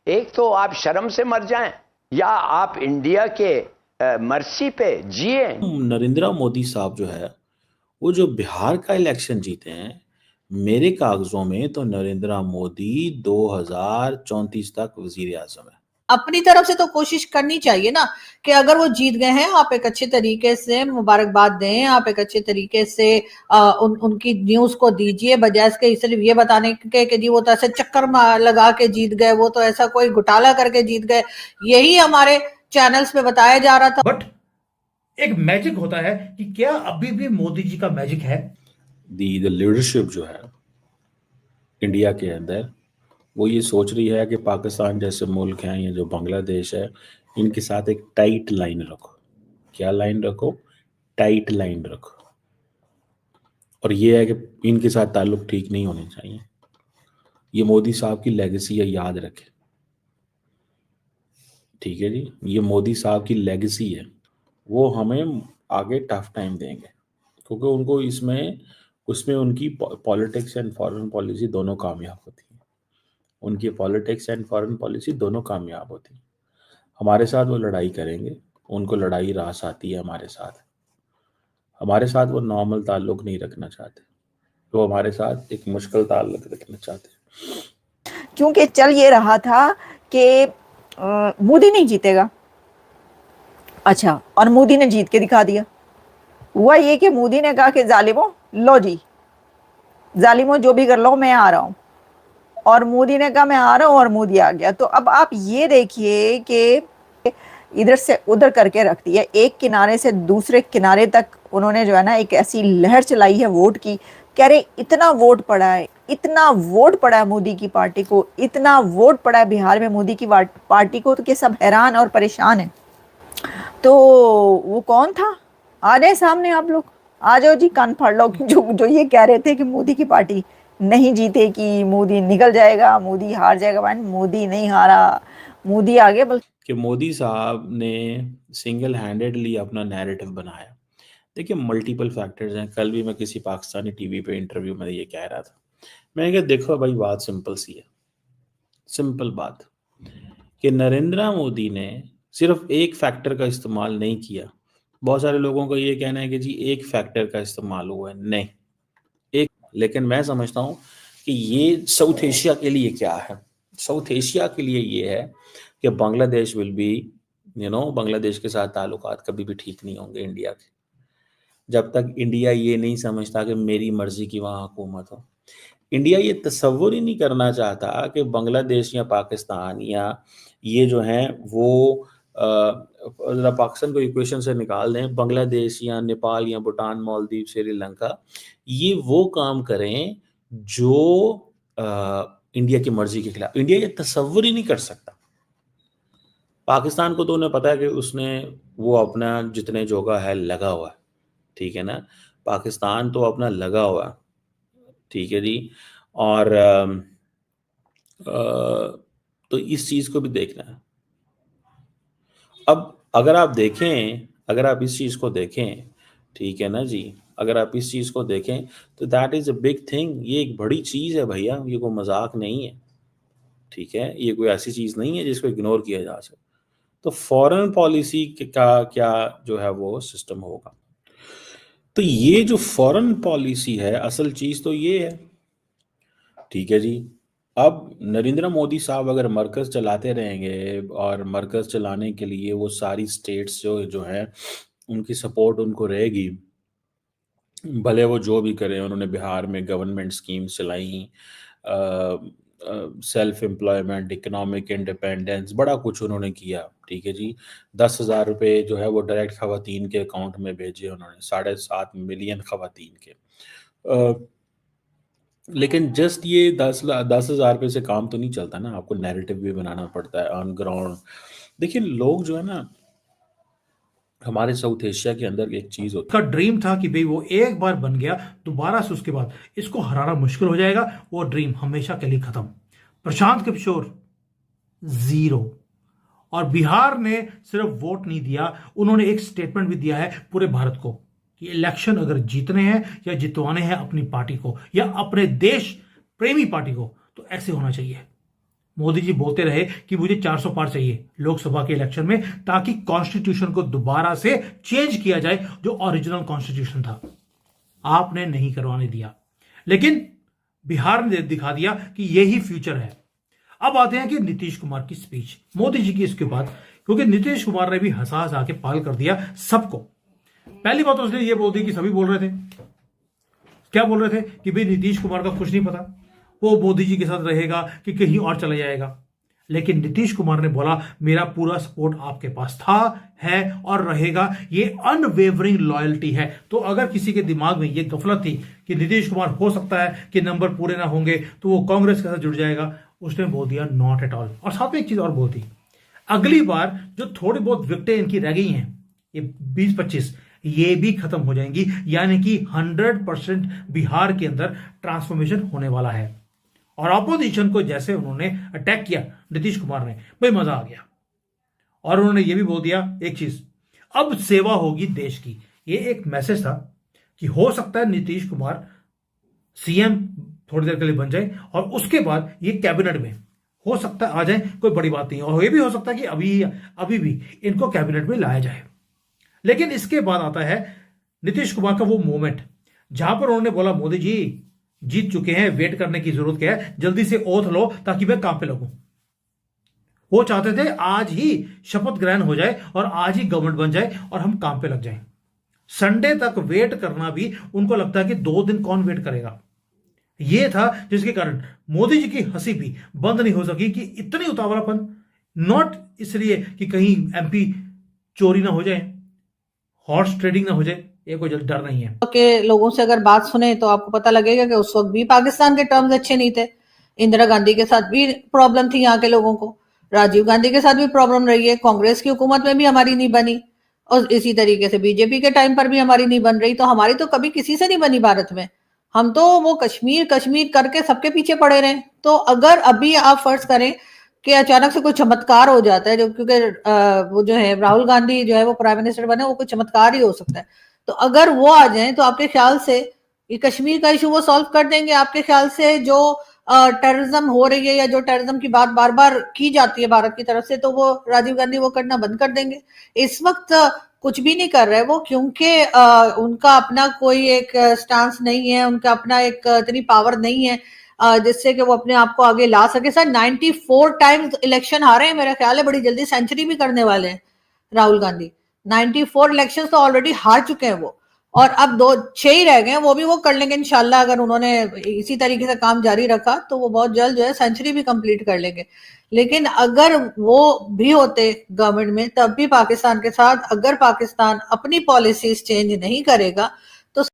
एक तो आप शर्म से मर जाएं या आप इंडिया के मर्सी पे जिए। नरेंद्र मोदी साहब जो है वो जो बिहार का इलेक्शन जीते हैं, मेरे कागजों में तो नरेंद्र मोदी 2034 तक वजीर आजम है। अपनी तरफ से तो कोशिश करनी चाहिए ना कि अगर वो जीत गए हैं, आप एक अच्छे तरीके से मुबारकबाद दें, आप एक अच्छे तरीके से उनकी न्यूज को दीजिए, बजाय इसके सिर्फ ये बताने के कि जी वो तो ऐसे चक्कर लगा के जीत गए, वो तो ऐसा कोई घोटाला करके जीत गए। यही हमारे चैनल्स पे बताया जा रहा था। बट एक मैजिक होता है कि क्या अभी भी मोदी जी का मैजिक है? द लीडरशिप जो है इंडिया के अंदर वो ये सोच रही है कि पाकिस्तान जैसे मुल्क हैं या जो बांग्लादेश है, इनके साथ एक टाइट लाइन रखो। क्या लाइन रखो? टाइट लाइन रखो। और ये है कि इनके साथ ताल्लुक ठीक नहीं होने चाहिए। ये मोदी साहब की लेगेसी है, याद रखें। ठीक है जी, ये मोदी साहब की लेगेसी है। वो हमें आगे टफ टाइम देंगे क्योंकि उनको इसमें उसमें उनकी पॉलिटिक्स एंड फॉरेन पॉलिसी दोनों कामयाब होती है। उनकी पॉलिटिक्स एंड फॉरेन पॉलिसी दोनों कामयाब होती है। हमारे साथ वो लड़ाई करेंगे, उनको लड़ाई रास आती है। हमारे साथ वो नॉर्मल ताल्लुक नहीं रखना चाहते, तो हमारे साथ एक मुश्किल ताल्लुक रखना चाहते हैं। क्योंकि चल ये रहा था कि मोदी नहीं जीतेगा। अच्छा, और मोदी ने जीत के दिखा दिया। हुआ ये कि मोदी ने कहा कि जालिमों, लो जी जालिमों जो भी कर लो, मैं आ रहा हूं। और मोदी ने कहा मैं आ रहा हूं, और मोदी आ गया। तो अब आप ये देखिए कि इधर से उधर करके रख दिया, एक किनारे से दूसरे किनारे तक उन्होंने जो है ना एक ऐसी लहर चलाई है वोट की। कह रहे इतना वोट पड़ा है, इतना वोट पड़ा है मोदी की पार्टी को, इतना वोट पड़ा है बिहार में मोदी की पार्टी को, तो कि सब हैरान और परेशान है। तो वो कौन था? आ जाए सामने, आप लोग आ जाओ जी, कान फाड़ लो। जो ये कह रहे थे कि मोदी की पार्टी नहीं जीतेगी, मोदी निकल जाएगा, मोदी हार जाएगा। भाई मोदी नहीं हारा, मोदी आगे। बल्कि कि मोदी साहब ने सिंगल हैंडेडली अपना नैरेटिव बनाया। देखिए, मल्टीपल फैक्टर्स हैं। कल भी मैं किसी पाकिस्तानी टीवी पे इंटरव्यू में ये कह रहा था। मैंने कहा देखो भाई, बात सिंपल सी है, सिंपल बात कि नरेंद्र मोदी ने सिर्फ एक फैक्टर का इस्तेमाल नहीं किया। बहुत सारे लोगों का ये कहना है कि जी एक फैक्टर का इस्तेमाल हुआ है। नहीं, एक, लेकिन मैं समझता हूँ कि ये साउथ एशिया के लिए क्या है। साउथ एशिया के लिए ये है कि बांग्लादेश विल बी, बांग्लादेश के साथ ताल्लुकात कभी भी ठीक नहीं होंगे इंडिया के, जब तक इंडिया ये नहीं समझता कि मेरी मर्जी की वहाँ हुकूमत हो। इंडिया ये तसव्वुर ही नहीं करना चाहता कि बांग्लादेश या पाकिस्तान या ये जो हैं वो ज़रा पाकिस्तान को इक्वेशन से निकाल दें, बांग्लादेश या नेपाल या भूटान, मालदीव, श्रीलंका, ये वो काम करें जो इंडिया की मर्जी के खिलाफ। इंडिया ये तसव्वुर ही नहीं कर सकता। पाकिस्तान को तो उन्हें पता है कि उसने वो अपना जितने जोगा है लगा हुआ है। ठीक है ना, पाकिस्तान तो अपना लगा हुआ है। ठीक है जी। और तो इस चीज़ को भी देखना है। अब अगर आप इस चीज़ को देखें, ठीक है ना जी, अगर आप इस चीज़ को देखें तो that is a big thing. ये एक बड़ी चीज़ है भैया, ये कोई मजाक नहीं है। ठीक है, ये कोई ऐसी चीज़ नहीं है जिसको इग्नोर किया जा सके। तो फॉरेन पॉलिसी का क्या जो है वो सिस्टम होगा। तो ये जो फॉरेन पॉलिसी है, असल चीज़ तो ये है। ठीक है जी। अब नरेंद्र मोदी साहब अगर मरकज़ चलाते रहेंगे और मरकज़ चलाने के लिए वो सारी स्टेट्स जो जो हैं उनकी सपोर्ट उनको रहेगी, भले वो जो भी करें। उन्होंने बिहार में गवर्नमेंट स्कीम्स चलाई, सेल्फ एम्प्लॉयमेंट, इकोनॉमिक इंडिपेंडेंस, बड़ा कुछ उन्होंने किया। ठीक है जी। 10,000 रुपये जो है वो डायरेक्ट खवातीन के अकाउंट में भेजे उन्होंने, 7.5 मिलियन खवातीन के। लेकिन जस्ट ये 10,000 रुपये से काम तो नहीं चलता ना, आपको नैरेटिव भी बनाना पड़ता है ऑन ग्राउंड। देखिए, लोग जो है ना, हमारे साउथ एशिया के अंदर एक चीज होती उसका ड्रीम था कि भाई वो एक बार बन गया, दोबारा से उसके बाद इसको हराना मुश्किल हो जाएगा। वो ड्रीम हमेशा के लिए खत्म। प्रशांत किशोर जीरो। और बिहार ने सिर्फ वोट नहीं दिया, उन्होंने एक स्टेटमेंट भी दिया है पूरे भारत को कि इलेक्शन अगर जीतने हैं या जितवाने हैं अपनी पार्टी को या अपने देश प्रेमी पार्टी को, तो ऐसे होना चाहिए। मोदी जी बोलते रहे कि मुझे 400 पार चाहिए लोकसभा के इलेक्शन में, ताकि कॉन्स्टिट्यूशन को दोबारा से चेंज किया जाए जो ओरिजिनल कॉन्स्टिट्यूशन था। आपने नहीं करवाने दिया, लेकिन बिहार ने दिखा दिया कि यही फ्यूचर है। अब आते हैं कि नीतीश कुमार की स्पीच, मोदी जी की इसके बाद, क्योंकि नीतीश कुमार ने भी हंसा हंसा के पागल कर दिया सबको। पहली बात उसने ये बोल दी कि सभी बोल रहे थे, क्या बोल रहे थे कि भाई नीतीश कुमार का कुछ नहीं पता, वो मोदी जी के साथ रहेगा कि कहीं और चला जाएगा। लेकिन नीतीश कुमार ने बोला मेरा पूरा सपोर्ट आपके पास था, है और रहेगा, ये अनवेवरिंग लॉयल्टी है। तो अगर किसी के दिमाग में ये गफलत थी कि नीतीश कुमार हो सकता है कि नंबर पूरे ना होंगे तो वो कांग्रेस के साथ जुड़ जाएगा, उसने बोल दिया नॉट एट ऑल। और साथ में एक चीज और बोलती, अगली बार जो थोड़ी बहुत विकेटें इनकी रह गई हैं, ये 20-25, ये भी खत्म हो जाएंगी, यानी कि 100% बिहार के अंदर ट्रांसफॉर्मेशन होने वाला है। और ऑपोजिशन को जैसे उन्होंने अटैक किया नीतीश कुमार ने, भाई मजा आ गया। और उन्होंने ये भी बोल दिया एक चीज, अब सेवा होगी देश की। ये एक मैसेज था कि हो सकता है नीतीश कुमार सीएम थोड़ी देर के लिए बन जाए और उसके बाद ये कैबिनेट में हो सकता है आ जाए, कोई बड़ी बात नहीं। और ये भी हो सकता है कि अभी भी इनको कैबिनेट में लाया जाए। लेकिन इसके बाद आता है नीतीश कुमार का वो मोमेंट जहां पर उन्होंने बोला मोदी जी जीत चुके हैं, वेट करने की जरूरत क्या है, जल्दी से ओथ लो ताकि मैं काम पे लगूं। वो चाहते थे आज ही शपथ ग्रहण हो जाए और आज ही गवर्नमेंट बन जाए और हम काम पे लग जाएं। संडे तक वेट करना भी उनको लगता है कि 2 दिन कौन वेट करेगा। यह था जिसके कारण मोदी जी की हंसी भी बंद नहीं हो सकी कि इतनी उतावलापन, नॉट इसलिए कि कहीं एमपी चोरी ना हो जाए, हॉर्स ट्रेडिंग ना हो जाए, ये कोई डर नहीं है। के लोगों से अगर बात सुने तो आपको पता लगेगा कि उस वक्त भी पाकिस्तान के टर्म्स अच्छे नहीं थे। इंदिरा गांधी के साथ भी प्रॉब्लम थी यहाँ के लोगों को, राजीव गांधी के साथ भी प्रॉब्लम रही है, कांग्रेस की हुकूमत में भी हमारी नहीं बनी, और इसी तरीके से बीजेपी के टाइम पर भी हमारी नहीं बन रही। तो हमारी तो कभी किसी से नहीं बनी भारत में, हम तो वो कश्मीर कश्मीर करके सबके पीछे पड़े रहे। तो अगर अभी आप फर्ज करें कि अचानक से कोई चमत्कार हो जाता है, जो क्योंकि वो जो है राहुल गांधी जो है वो प्राइम मिनिस्टर बने, वो कोई चमत्कार ही हो सकता है। तो अगर वो आ जाए तो आपके ख्याल से ये कश्मीर का इशू वो सॉल्व कर देंगे? आपके ख्याल से जो टेररिज्म हो रही है या जो टेररिज्म की बात बार बार की जाती है भारत की तरफ से, तो वो राजीव गांधी वो करना बंद कर देंगे? इस वक्त कुछ भी नहीं कर रहे वो, क्योंकि उनका अपना कोई एक स्टांस नहीं है, उनका अपना एक इतनी पावर नहीं है जिससे कि वो अपने आप को आगे ला सके। सर 94 टाइम्स इलेक्शन हारे हैं, मेरा ख्याल है बड़ी जल्दी सेंचुरी भी करने वाले हैं राहुल गांधी। 94 इलेक्शन तो ऑलरेडी हार चुके हैं वो, और अब 6 ही रह गए हैं, वो भी वो कर लेंगे इंशाल्लाह। अगर उन्होंने इसी तरीके से काम जारी रखा तो वो बहुत जल्द जो है सेंचुरी भी कंप्लीट कर लेंगे। लेकिन अगर वो भी होते गवर्नमेंट में, तब भी पाकिस्तान के साथ अगर पाकिस्तान अपनी पॉलिसीज चेंज नहीं करेगा